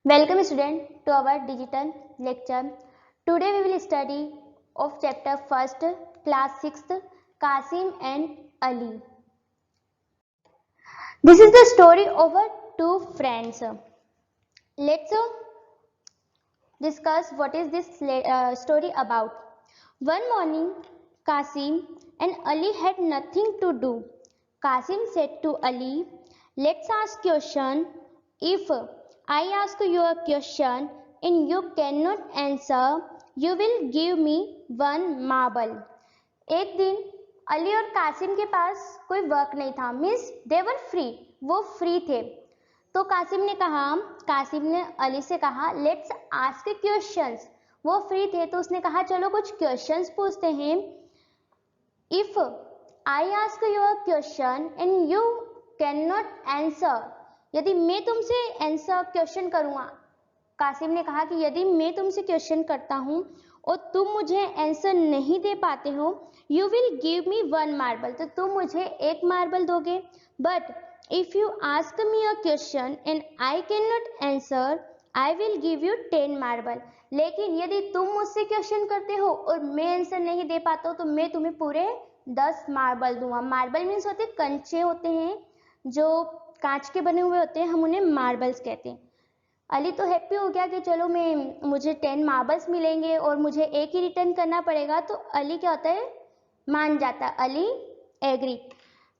Welcome student to our digital lecture. Today we will study of chapter 1st class 6th Qasim and Ali. This is the story of two friends. Let's discuss what is this story about. One morning Qasim and Ali had nothing to do. Qasim said to Ali, let's ask question. If I ask you a question and you cannot answer, you will give me one marble. एक दिन अली और कासिम के पास कोई work नहीं था, means they were free, वो free थे. तो कासिम ने अली से कहा लेट्स आस्क क्वेश्चंस. वो फ्री थे तो उसने कहा चलो कुछ क्वेश्चंस पूछते हैं. If I ask you a question and you can not answer, यदि मैं तुमसे आंसर क्वेश्चन करूँगा, कासिम ने कहा कि यदि मैं तुमसे क्वेश्चन करता हूँ और तुम मुझे आंसर नहीं दे पाते हो, you will give me one marble, तो तुम मुझे एक मार्बल दोगे. But if you ask me a question and I can not answer, I will give you 10 marble. लेकिन यदि तुम मुझसे क्वेश्चन करते हो और मैं आंसर नहीं दे पाता हूँ तो मैं तुम्हें पूरे 10 मार्बल दूंगा. मार्बल मीन्स होते कंचे होते हैं जो कांच के बने हुए होते हैं, हम उन्हें मार्बल्स कहते हैं. अली तो हैप्पी हो गया कि चलो मुझे 10 मार्बल्स मिलेंगे और मुझे एक ही रिटर्न करना पड़ेगा. तो अली क्या होता है, मान जाता है. Ali agree.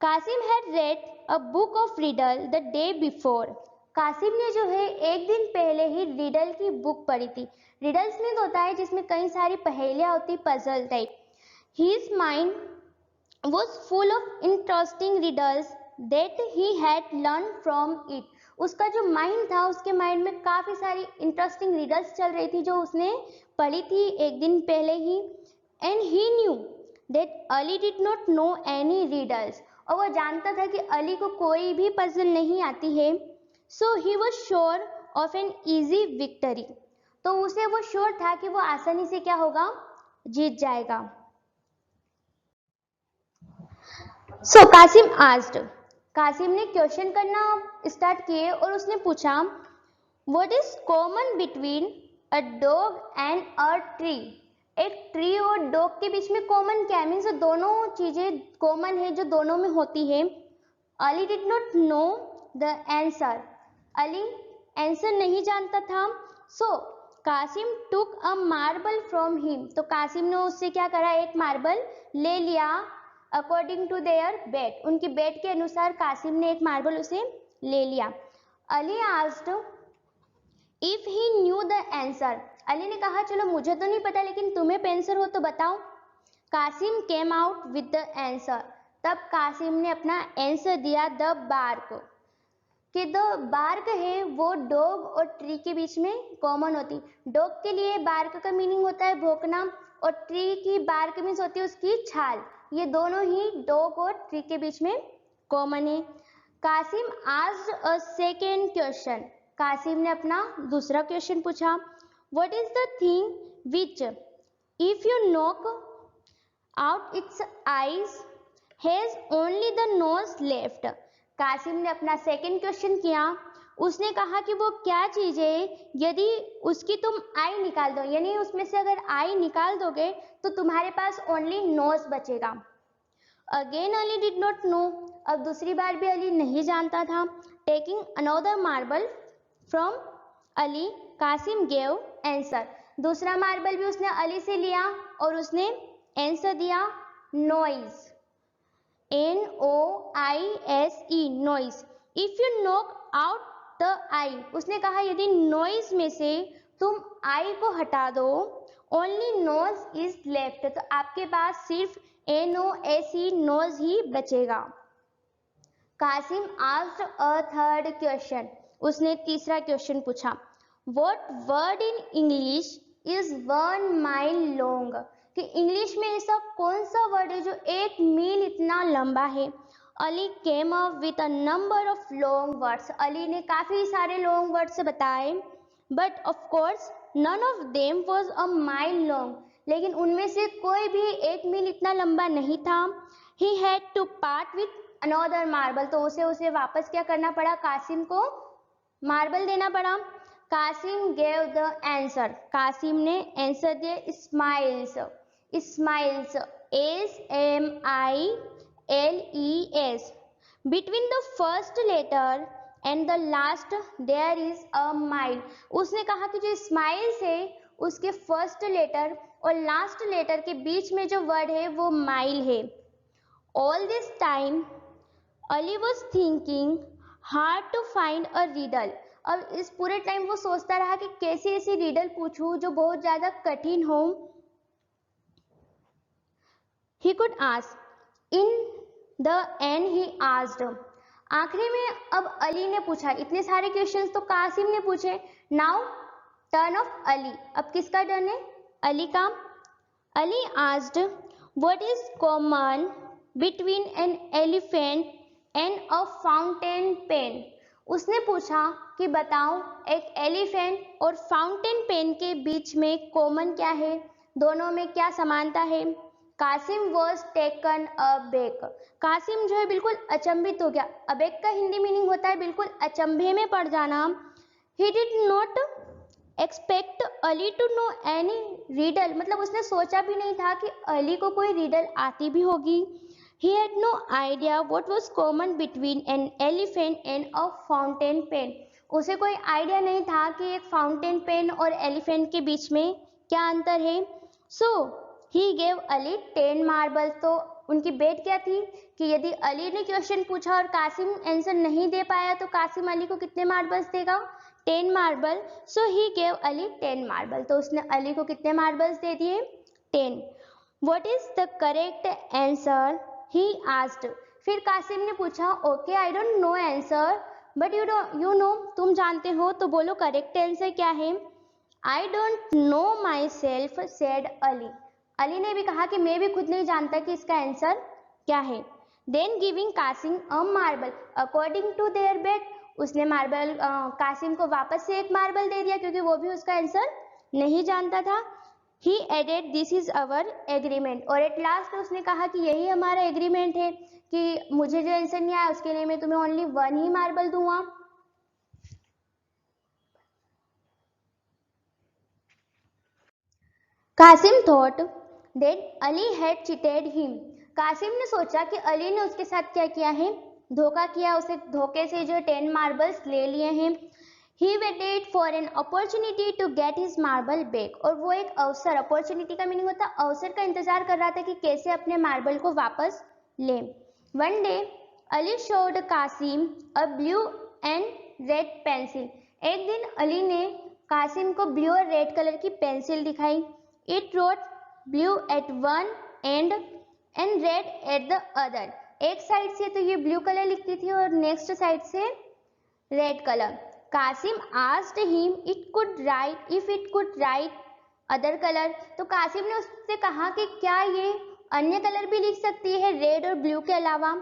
Kasim had read a book of riddle the day before. Kasim ने जो है एक दिन पहले ही रिडल की बुक पढ़ी थी. रिडल्स मीन्स होता है जिसमें कई सारी पहेलियां होती, puzzle type. His mind was full of interesting riddles that he had learn from it. उसका जो माइंड था, उसके माइंड में काफी सारी इंटरेस्टिंग रिडल्स चल रही थी जो उसने पढ़ी थी एक दिन पहले ही. And he knew that Ali did not know any riddles, और वो जानता था कि अली को कोई भी पजल नहीं आती है. So he was sure of an easy victory, तो उसे वो श्योर था कि वो आसानी से क्या होगा, जीत जाएगा. सो कासिम आस्क्ड, कासिम ने क्वेश्चन करना स्टार्ट किए और उसने पूछा what is common between a dog and a tree. एक ट्री और डॉग के बीच में कॉमन क्या है, मीन्स दोनों चीजें कॉमन है जो दोनों में होती है. Ali did not know the answer, Ali answer नहीं जानता था. सो कासिम टुक अ मार्बल फ्रॉम हिम, तो कासिम ने उससे क्या करा, एक मार्बल ले लिया. अकॉर्डिंग टू देयर बेट, उनकी बेट के अनुसार कासिम ने एक मार्बल उसे ले लिया. Ali asked if he new the answer, Ali ने कहा चलो मुझे तो नहीं पता लेकिन तुम्हें आंसर हो तो बताओ. Kasim came out with the answer, तब कासिम ने अपना आंसर दिया द बार्क, कि द बार्क है वो डॉग और ट्री के बीच में कॉमन होती. डॉग के लिए बार्क का मीनिंग होता है भौंकना, और ट्री की बार्क मीन्स होती है उसकी छाल. ये दोनों ही डॉग और ट्री के बीच में कॉमन है. Kasim asked a second question, Kasim ने अपना दूसरा क्वेश्चन पूछा. What is the thing which if you knock out its eyes has only the nose left. Kasim ने अपना सेकेंड क्वेश्चन किया. उसने कहा कि वो क्या चीज है यदि उसकी तुम आई निकाल दो, यानी उसमें से अगर आई निकाल दोगे तो तुम्हारे पास ओनली नोज बचेगा. Again Ali did not know, अब दूसरी बार भी अली नहीं जानता था. Taking another marble from Ali, Kasim gave answer. दूसरा मार्बल भी उसने अली से लिया और उसने आंसर दिया noise, NOISE, noise. If you knock out the eye, उसने कहा यदि नॉइज में से तुम आई को हटा दो, ओनली नोज इज लेफ्ट, तो आपके पास सिर्फ NOSE नोज ही बचेगा. Kasim asked a third question, उसने तीसरा क्वेश्चन पूछा. What word in English is 1 mile long, कि इंग्लिश में ऐसा कौन सा वर्ड है जो 1 मील इतना लंबा है. Ali came up with a number of long words, Ali ने काफी सारे लॉन्ग वर्ड्स बताए. But of course none of them was a mile long, लेकिन उनमें से कोई भी 1 मील इतना लंबा नहीं था. He had to part with another marble, तो उसे वापस क्या करना पड़ा, कासिम को मार्बल देना पड़ा. Kasim gave the answer, Kasim ने आंसर दिया smiles, smiles SMILES, between the first letter and the last there is a mile, उसने कहा कि जो स्माइल्स है उसके फर्स्ट लेटर और लास्ट लेटर के बीच में जो वर्ड है वो माइल है। All this time Ali was thinking hard to find a riddle, अब इस पूरे टाइम वो सोचता रहा कि कैसी ऐसी रिडल पूछूं जो बहुत ज्यादा कठिन हो। He could ask. In the end he asked. आखिरी में अब अली ने पूछा, इतने सारे क्वेश्चंस तो कासिम ने पूछे। Now turn of अली, अब किसका टर्न है? अली का। Ali asked what is common between an elephant and a fountain pen, उसने पूछा कि बताओ एक एलिफेंट और फाउंटेन पेन के बीच में कॉमन क्या है, दोनों में क्या समानता है। कासिम वॉज टेकन अबेक, कासिम जो है बिल्कुल अचंभित हो गया। अबेक का हिंदी मीनिंग होता है बिल्कुल अचंभे में पड़ जाना। He did not expect Ali to know any riddle, मतलब उसने सोचा भी नहीं था कि अली को कोई रीडल आती भी होगी। He had no idea what was common between an elephant and a fountain pen, उसे कोई आइडिया नहीं था कि एक फाउंटेन पेन और एलिफेंट के बीच में क्या अंतर है। So he gave Ali 10 marbles, तो उनकी बेट क्या थी कि यदि अली ने क्वेश्चन पूछा और कासिम आंसर नहीं दे पाया तो कासिम अली को कितने मार्बल्स देगा? 10 marble. So he gave Ali 10 marble, तो उसने अली को कितने मार्बल्स दे दिए? 10। What is the correct answer? He asked. फिर कासिम ने पूछा okay I don't know answer but you know, तुम जानते हो तो बोलो करेक्ट आंसर क्या है। I don't know my self said Ali, Ali ने भी कहा कि मैं भी खुद नहीं जानता कि इसका आंसर क्या है। Then giving Kasim a marble according to their bet, उसने मार्बल कासिम को वापस से एक मार्बल दे दिया क्योंकि वो भी उसका आंसर नहीं जानता था। He added this is our agreement, और एट लास्ट उसने कहा कि यही हमारा एग्रीमेंट है कि मुझे जो आंसर नहीं आया उसके लिए मैं तुम्हें ओनली 1 ही मार्बल दूंगा। Kasim thought that Ali had cheated him, Kasim ने सोचा कि अली ने उसके साथ क्या किया है? धोखा किया, उसे धोखे से जो 10 मार्बल्स ले लिए हैं। He waited for an opportunity to get his marble back, और वो एक अवसर, अपॉर्चुनिटी का मीनिंग होता है अवसर का इंतजार कर रहा था कि कैसे अपने मार्बल को वापस ले। One day Ali showed Qasim a blue and red pencil, एक दिन अली ने कासिम को ब्लू और रेड कलर की पेंसिल दिखाई। It wrote blue at one end and red at the other, एक साइड से तो ये ब्लू कलर लिखती थी और नेक्स्ट साइड से red colour. Kasim asked him if it could write other color, तो कासिम ने उससे कहा कि क्या ये अन्य कलर भी लिख सकती है रेड और ब्लू के अलावा।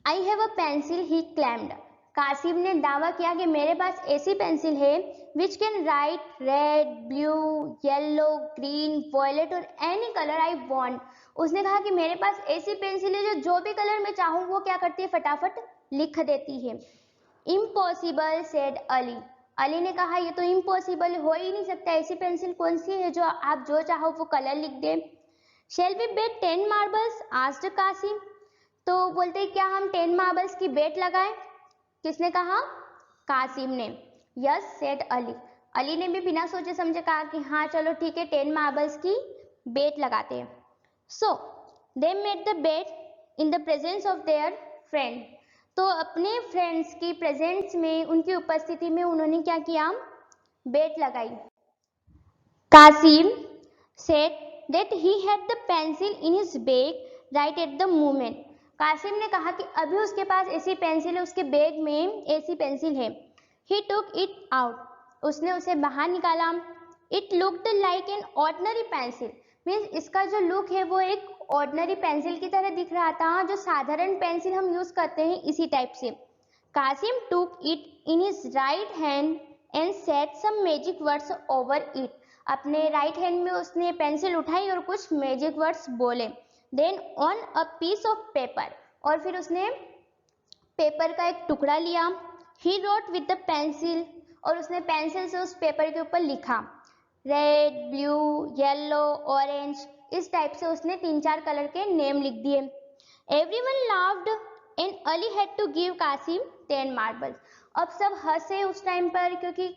I have a pencil, he claimed, Qasim ने दावा किया कि मेरे पास ऐसी पेंसिल है which can write red, blue, yellow, green, violet और any color I want, उसने कहा कि मेरे पास ऐसी पेंसिल है जो भी कलर मैं चाहूँ वो क्या करती है फटाफट लिख देती है। इम्पॉसिबल सेड अली, अली ने कहा ये तो इम्पॉसिबल हो ही नहीं सकता, ऐसी पेंसिल कौन सी है जो आप जो चाहो वो कलर लिख दे। Shall we bet 10 marbles asked Kasim, तो बोलते क्या हम 10 मार्बल्स की बेट लगाएं? किसने कहा? कासिम ने। यस सेड अली, अली ने भी बिना सोचे समझे कहा कि हाँ चलो ठीक है 10 मार्बल्स की बेट लगाते हैं। So they made the bet in the presence of their friend, तो अपने फ्रेंड्स की प्रेजेंस में उनकी उपस्थिति में उन्होंने क्या किया? बेट लगाई। Kasim said that he had the pencil in his bag right at the moment, Kasim ने कहा कि अभी उसके पास ऐसी पेंसिल है, उसके बैग में ऐसी पेंसिल है। ही टुक इट आउट, उसने उसे बाहर निकाला। It looked like an ordinary pencil, means इसका जो लुक है वो एक ऑर्डिनरी पेंसिल की तरह दिख रहा था, जो साधारण पेंसिल हम यूज करते हैं इसी टाइप से। Kasim took it in his right hand and said some magic words over it, अपने राइट हैंड में उसने पेंसिल उठाई और कुछ मैजिक वर्ड्स बोले। Then on a piece of paper, और फिर उसने पेपर का एक टुकड़ा लिया। He wrote with the pencil और उसने पेंसिल से उस पेपर के ऊपर लिखा, रेड, ब्लू, येलो, ऑरेंज, इस टाइप से उसने 3-4 कलर के नेम लिख दिए। Everyone laughed and Ali had to give Kasim 10 marbles. अब सब हंसे उस टाइम पर, क्योंकि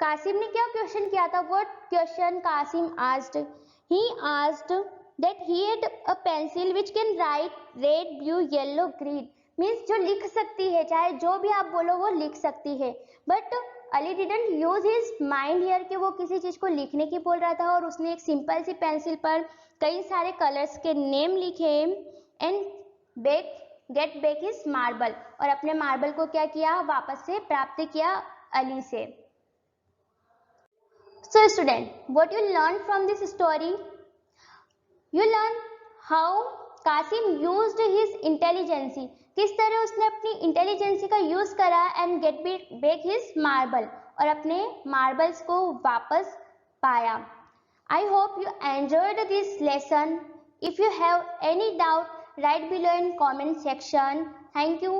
कासिम ने क्या क्वेश्चन किया था? What question Kasim asked? He asked that he had a pencil which can write red, blue, yellow, green, means जो लिख सकती है, चाहे जो भी आप बोलो वो लिख सकती है। But Ali didn't use his mind here कि वो किसी चीज को लिखने की बोल रहा था, और उसने एक सिंपल सी पेंसिल पर कई सारे कलर्स के नेम लिखे and get back his marble, और अपने मार्बल को क्या किया? वापस से प्राप्त किया अली से। So student, what you learned from this story? You learn how Kasim used his intelligence, किस तरह उसने अपनी इंटेलिजेंसी का यूज करा and get back his marble, और अपने मार्बल्स को वापस पाया। I hope you enjoyed this lesson. If you have any doubt, write below in comment section. Thank you.